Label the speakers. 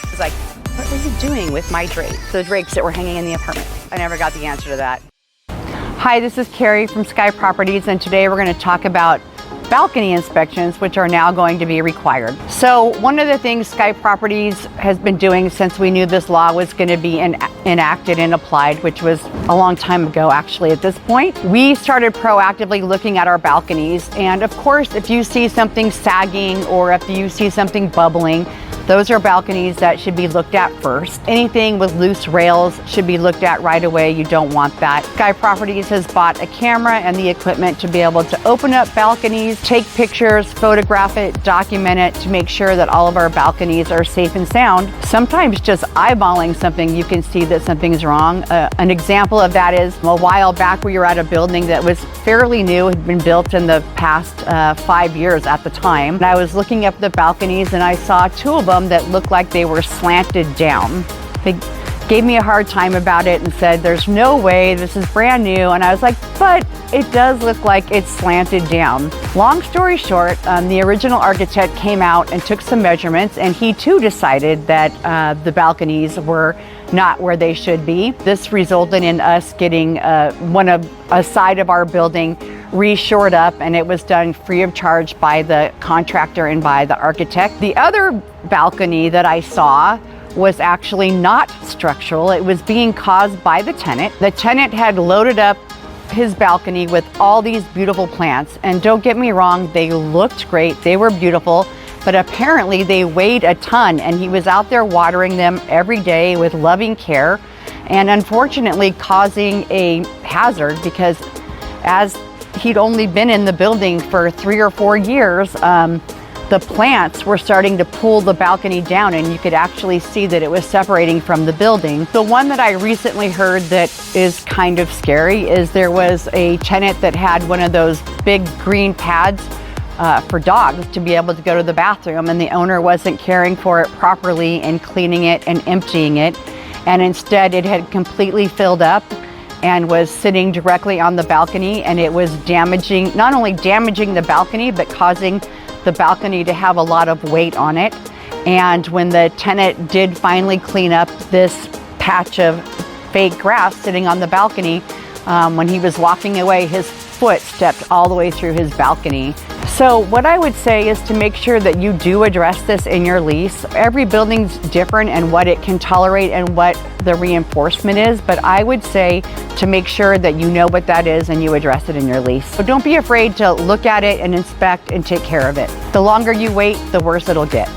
Speaker 1: was like, what were you doing with my drapes? The drapes that were hanging in the apartment. I never got the answer to that. Hi, this is Kari from Sky Properties, and today we're going to talk about balcony inspections, which are now going to be required. So one of the things Sky Properties has been doing since we knew this law was going to be enacted and applied, which was a long time ago actually at this point, we started proactively looking at our balconies. And of course, if you see something sagging or if you see something bubbling, those are balconies that should be looked at first. Anything with loose rails should be looked at right away. You don't want that. Sky Properties has bought a camera and the equipment to be able to open up balconies, take pictures, photograph it, document it to make sure that all of our balconies are safe and sound. Sometimes just eyeballing something, you can see that something's wrong. An example of that is a while back we were at a building that was fairly new, had been built in the past 5 years at the time. And I was looking up the balconies and I saw two of them that looked like they were slanted down. They gave me a hard time about it and said, there's no way, this is brand new. And I was like, but it does look like it's slanted down. Long story short, the original architect came out and took some measurements, and he too decided that the balconies were not where they should be. This resulted in us getting a side of our building re-shored up, and it was done free of charge by the contractor and by the architect. The other balcony that I saw was actually not structural. It was being caused by the tenant. The tenant had loaded up his balcony with all these beautiful plants, and don't get me wrong, they looked great, they were beautiful, but apparently they weighed a ton, and he was out there watering them every day with loving care, and unfortunately causing a hazard because as he'd only been in the building for 3 or 4 years, the plants were starting to pull the balcony down, and you could actually see that it was separating from the building. The one that I recently heard that is kind of scary is there was a tenant that had one of those big green pads for dogs to be able to go to the bathroom, and the owner wasn't caring for it properly and cleaning it and emptying it, and instead it had completely filled up and was sitting directly on the balcony, and it was damaging, not only damaging the balcony, but causing the balcony to have a lot of weight on it. And when the tenant did finally clean up this patch of fake grass sitting on the balcony, when he was walking away, his foot stepped all the way through his balcony. So what I would say is to make sure that you do address this in your lease. Every building's different and what it can tolerate and what the reinforcement is, but I would say to make sure that you know what that is and you address it in your lease. So don't be afraid to look at it and inspect and take care of it. The longer you wait, the worse it'll get.